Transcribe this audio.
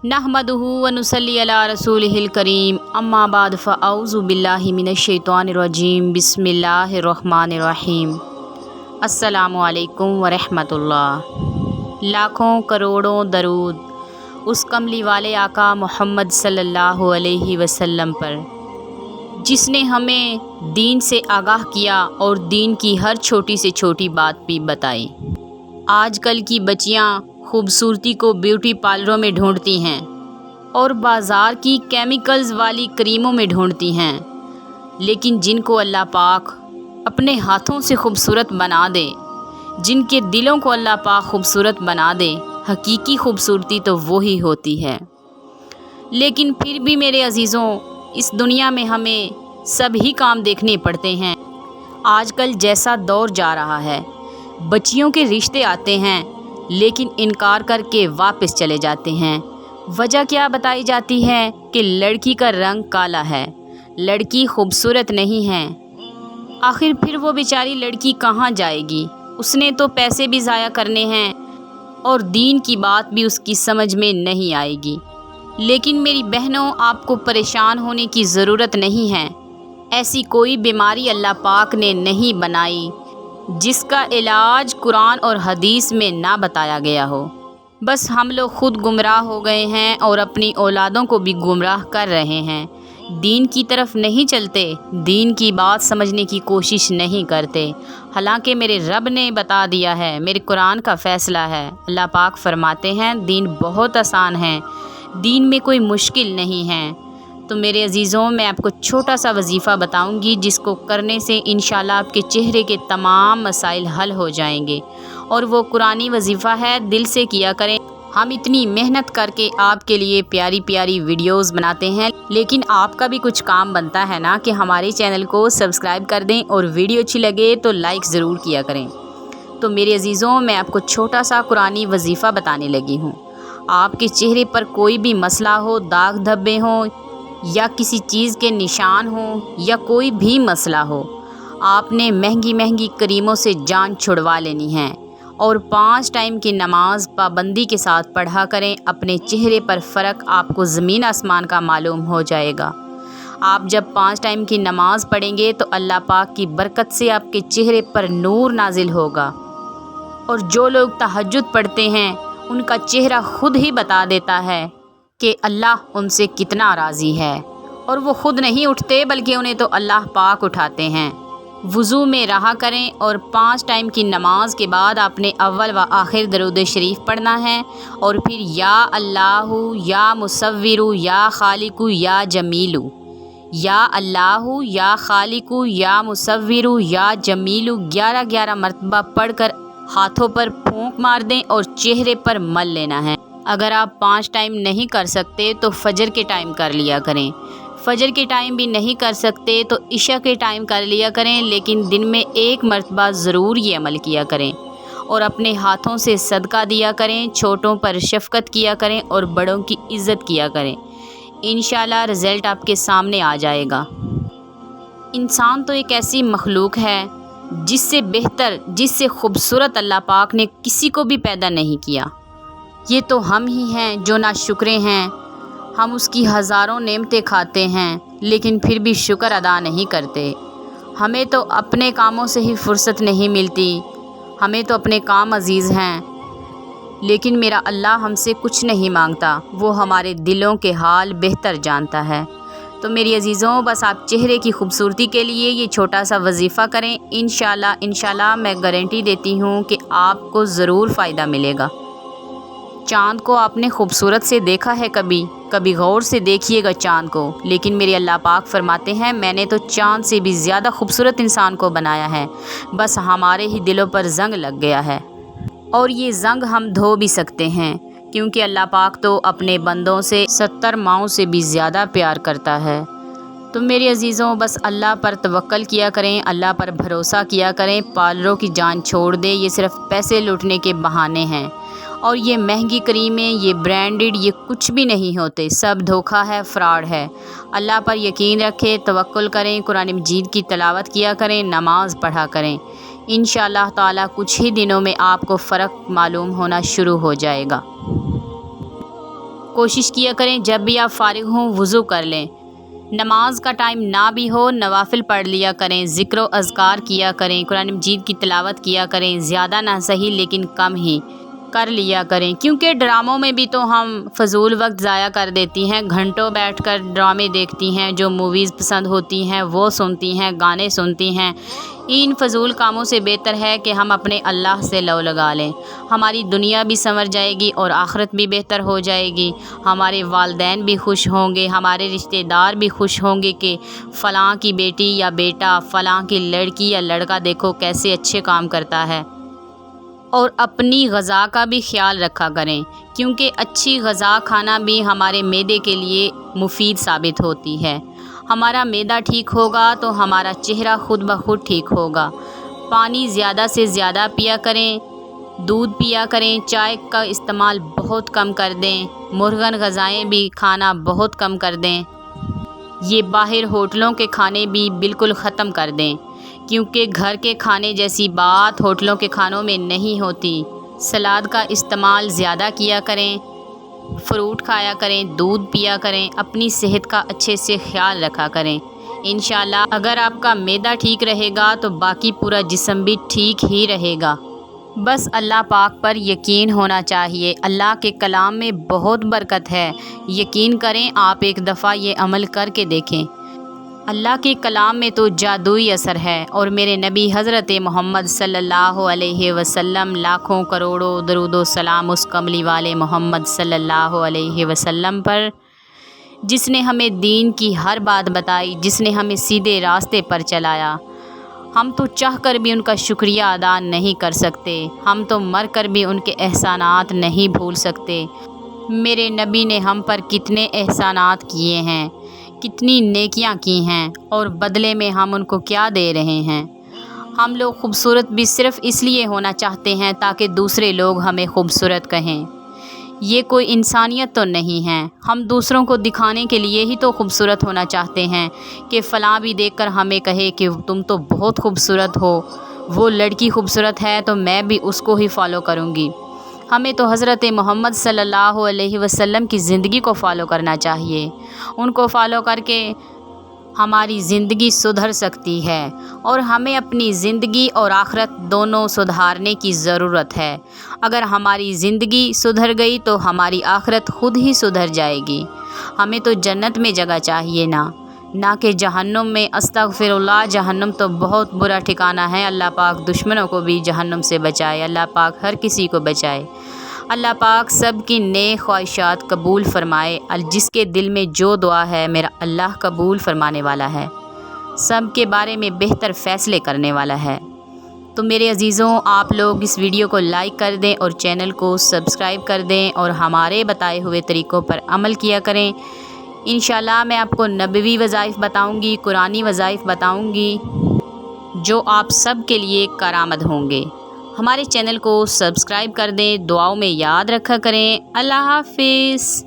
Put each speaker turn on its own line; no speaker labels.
नहमदुहु व नुसल्ली अला रसूलिहिल करीम अम्मा बाद फ़अऊज़ु बिल्लाहि मिनश्शैतानिर रजीम बिस्मिल्लाहिर्रहमानिर्रहीम। अस्सलामु अलैकुम व रहमतुल्लाह। लाखों करोड़ों दरूद उस कमली वाले आका मोहम्मद सल्लल्लाहु अलैहि वसल्लम पर, जिसने हमें दीन से आगाह किया और दीन की हर छोटी से छोटी बात भी बताई। आजकल की बच्चियां खूबसूरती को ब्यूटी पार्लरों में ढूंढती हैं और बाज़ार की केमिकल्स वाली क्रीमों में ढूंढती हैं, लेकिन जिनको अल्लाह पाक अपने हाथों से खूबसूरत बना दे, जिनके दिलों को अल्लाह पाक खूबसूरत बना दे, हकीकी खूबसूरती तो वो ही होती है। लेकिन फिर भी मेरे अजीज़ों, इस दुनिया में हमें सभी काम देखने पड़ते हैं। आजकल जैसा दौर जा रहा है, बच्चियों के रिश्ते आते हैं लेकिन इनकार करके वापस चले जाते हैं। वजह क्या बताई जाती है कि लड़की का रंग काला है, लड़की खूबसूरत नहीं है। आखिर फिर वो बेचारी लड़की कहाँ जाएगी? उसने तो पैसे भी ज़ाया करने हैं और दीन की बात भी उसकी समझ में नहीं आएगी। लेकिन मेरी बहनों, आपको परेशान होने की ज़रूरत नहीं है। ऐसी कोई बीमारी अल्लाह पाक ने नहीं बनाई जिसका इलाज कुरान और हदीस में ना बताया गया हो। बस हम लोग खुद गुमराह हो गए हैं और अपनी औलादों को भी गुमराह कर रहे हैं। दीन की तरफ नहीं चलते, दीन की बात समझने की कोशिश नहीं करते। हालांकि मेरे रब ने बता दिया है, मेरे कुरान का फ़ैसला है। अल्लाह पाक फरमाते हैं दीन बहुत आसान है, दीन में कोई मुश्किल नहीं है। तो मेरे अजीज़ों, मैं आपको छोटा सा वजीफ़ा बताऊंगी जिसको करने से इंशाल्लाह आपके चेहरे के तमाम मसाइल हल हो जाएंगे। और वो कुरानी वजीफ़ा है, दिल से किया करें। हम इतनी मेहनत करके आपके लिए प्यारी प्यारी वीडियोस बनाते हैं, लेकिन आपका भी कुछ काम बनता है ना कि हमारे चैनल को सब्सक्राइब कर दें और वीडियो अच्छी लगे तो लाइक ज़रूर किया करें। तो मेरे अजीज़ों, मैं आपको छोटा सा कुरानी वजीफ़ा बताने लगी हूँ। आपके चेहरे पर कोई भी मसला हो, दाग धब्बे हों या किसी चीज़ के निशान हो या कोई भी मसला हो, आपने महंगी महंगी क्रीमों से जान छुड़वा लेनी है और 5 टाइम की नमाज पाबंदी के साथ पढ़ा करें। अपने चेहरे पर फ़र्क आपको ज़मीन आसमान का मालूम हो जाएगा। आप जब 5 टाइम की नमाज पढ़ेंगे तो अल्लाह पाक की बरकत से आपके चेहरे पर नूर नाजिल होगा। और जो लोग तहज्जुद पढ़ते हैं, उनका चेहरा खुद ही बता देता है कि अल्लाह उनसे कितना राज़ी है। और वो ख़ुद नहीं उठते बल्कि उन्हें तो अल्लाह पाक उठाते हैं। वज़ू में रहा करें और 5 टाइम की नमाज के बाद आपने अव्वल व आखिर दरूद शरीफ पढ़ना है और फिर या अल्लाहु या मुसव्विरु या खालिकु या जमीलु, या अल्लाहु या खालिकु या मुसव्विरु या जमीलु 11-11 मरतबा पढ़कर हाथों पर फूंक मार दें और चेहरे पर मल लेना है। अगर आप 5 टाइम नहीं कर सकते तो फजर के टाइम कर लिया करें। फजर के टाइम भी नहीं कर सकते तो इशा के टाइम कर लिया करें, लेकिन दिन में 1 मरतबा ज़रूर ये अमल किया करें। और अपने हाथों से सदका दिया करें, छोटों पर शफ़क़त किया करें और बड़ों की इज़्ज़त किया करें। इंशाल्लाह रिज़ल्ट आपके सामने आ जाएगा। इंसान तो एक ऐसी मखलूक है जिससे बेहतर, जिससे खूबसूरत अल्लाह पाक ने किसी को भी पैदा नहीं किया। ये तो हम ही हैं जो नाशुक्रे हैं। हम उसकी हज़ारों नेमतें खाते हैं लेकिन फिर भी शुक्र अदा नहीं करते। हमें तो अपने कामों से ही फुर्सत नहीं मिलती, हमें तो अपने काम अजीज़ हैं। लेकिन मेरा अल्लाह हमसे कुछ नहीं मांगता, वो हमारे दिलों के हाल बेहतर जानता है। तो मेरी अजीज़ों, बस आप चेहरे की खूबसूरती के लिए ये छोटा सा वजीफ़ा करें। इंशाल्लाह मैं गारंटी देती हूँ कि आपको ज़रूर फ़ायदा मिलेगा। चाँद को आपने खूबसूरत से देखा है कभी गौर से देखिएगा चाँद को। लेकिन मेरे अल्लाह पाक फरमाते हैं मैंने तो चाँद से भी ज़्यादा खूबसूरत इंसान को बनाया है, बस हमारे ही दिलों पर जंग लग गया है। और ये जंग हम धो भी सकते हैं, क्योंकि अल्लाह पाक तो अपने बंदों से 70 माओं से भी ज़्यादा प्यार करता है। तो मेरे अजीज़ों, बस अल्लाह पर तवक्कल किया करें, अल्लाह पर भरोसा किया करें। पार्लरों की जान छोड़ दें, ये सिर्फ पैसे लूटने के बहाने हैं। और ये महंगी क्रीमें, ये ब्रांडेड, ये कुछ भी नहीं होते, सब धोखा है, फ्रॉड है। अल्लाह पर यकीन रखें, तवक्कुल करें, कुरान मजीद की तिलावत किया करें, नमाज़ पढ़ा करें। इंशाअल्लाह ताला कुछ ही दिनों में आपको फ़र्क मालूम होना शुरू हो जाएगा। کوشش کیا کریں جب بھی آپ فارغ ہوں وضو کر لیں۔ نماز کا ٹائم نہ بھی ہو نوافل پڑھ لیا کریں، ذکر و اذکار کیا کریں، قرآن مجید کی تلاوت کیا کریں، زیادہ نہ صحیح لیکن کم ہی کر لیا کریں، کیونکہ ڈراموں میں بھی تو ہم فضول وقت ضائع کر دیتی ہیں، گھنٹوں بیٹھ کر ڈرامے دیکھتی ہیں، جو موویز پسند ہوتی ہیں وہ سنتی ہیں، گانے سنتی ہیں۔ ان فضول کاموں سے بہتر ہے کہ ہم اپنے اللہ سے لو لگا لیں، ہماری دنیا بھی سنور جائے گی اور آخرت بھی بہتر ہو جائے گی، ہمارے والدین بھی خوش ہوں گے، ہمارے رشتہ دار بھی خوش ہوں گے کہ فلاں کی بیٹی یا بیٹا، فلاں کی لڑکی یا لڑکا دیکھو کیسے اچھے کام کرتا ہے۔ اور اپنی غذا کا بھی خیال رکھا کریں، کیونکہ اچھی غذا کھانا بھی ہمارے معدے کے لیے مفید ثابت ہوتی ہے۔ ہمارا معدہ ٹھیک ہوگا تو ہمارا چہرہ خود بخود ٹھیک ہوگا۔ پانی زیادہ سے زیادہ پیا کریں، دودھ پیا کریں، چائے کا استعمال بہت کم کر دیں، مرغن غذائیں بھی کھانا بہت کم کر دیں۔ یہ باہر ہوٹلوں کے کھانے بھی بالکل ختم کر دیں، کیونکہ گھر کے کھانے جیسی بات ہوٹلوں کے کھانوں میں نہیں ہوتی۔ سلاد کا استعمال زیادہ کیا کریں، فروٹ کھایا کریں، دودھ پیا کریں، اپنی صحت کا اچھے سے خیال رکھا کریں۔ انشاءاللہ اگر آپ کا معدہ ٹھیک رہے گا تو باقی پورا جسم بھی ٹھیک ہی رہے گا۔ بس اللہ پاک پر یقین ہونا چاہیے، اللہ کے کلام میں بہت برکت ہے، یقین کریں، آپ ایک دفعہ یہ عمل کر کے دیکھیں۔ اللہ کے کلام میں تو جادوئی اثر ہے، اور میرے نبی حضرت محمد صلی اللہ علیہ وسلم لاکھوں کروڑوں درود و سلام اس کملی والے محمد صلی اللہ علیہ وسلم پر، جس نے ہمیں دین کی ہر بات بتائی، جس نے ہمیں سیدھے راستے پر چلایا۔ ہم تو چاہ کر بھی ان کا شکریہ ادا نہیں کر سکتے، ہم تو مر کر بھی ان کے احسانات نہیں بھول سکتے۔ میرے نبی نے ہم پر کتنے احسانات کیے ہیں، کتنی نیکیاں کی ہیں، اور بدلے میں ہم ان کو کیا دے رہے ہیں۔ ہم لوگ خوبصورت بھی صرف اس لیے ہونا چاہتے ہیں تاکہ دوسرے لوگ ہمیں خوبصورت کہیں۔ یہ کوئی انسانیت تو نہیں ہے، ہم دوسروں کو دکھانے کے لیے ہی تو خوبصورت ہونا چاہتے ہیں کہ فلاں بھی دیکھ کر ہمیں کہے کہ تم تو بہت خوبصورت ہو، وہ لڑکی خوبصورت ہے تو میں بھی اس کو ہی فالو کروں گی۔ ہمیں تو حضرت محمد صلی اللہ علیہ وسلم کی زندگی کو فالو کرنا چاہیے، ان کو فالو کر کے ہماری زندگی سدھر سکتی ہے، اور ہمیں اپنی زندگی اور آخرت دونوں سدھارنے کی ضرورت ہے۔ اگر ہماری زندگی سدھر گئی تو ہماری آخرت خود ہی سدھر جائے گی۔ ہمیں تو جنت میں جگہ چاہیے نہ کہ جہنم میں۔ استغفر اللہ، جہنم تو بہت برا ٹھکانہ ہے۔ اللہ پاک دشمنوں کو بھی جہنم سے بچائے، اللہ پاک ہر کسی کو بچائے۔ اللہ پاک سب کی نیک خواہشات قبول فرمائے، جس کے دل میں جو دعا ہے میرا اللہ قبول فرمانے والا ہے، سب کے بارے میں بہتر فیصلے کرنے والا ہے۔ تو میرے عزیزوں، آپ لوگ اس ویڈیو کو لائک کر دیں اور چینل کو سبسکرائب کر دیں، اور ہمارے بتائے ہوئے طریقوں پر عمل کیا کریں۔ انشاءاللہ میں آپ کو نبوی وظائف بتاؤں گی، قرآنی وظائف بتاؤں گی، جو آپ سب کے لیے کارآمد ہوں گے۔ ہمارے چینل کو سبسکرائب کر دیں، دعاؤں میں یاد رکھا کریں۔ اللہ حافظ۔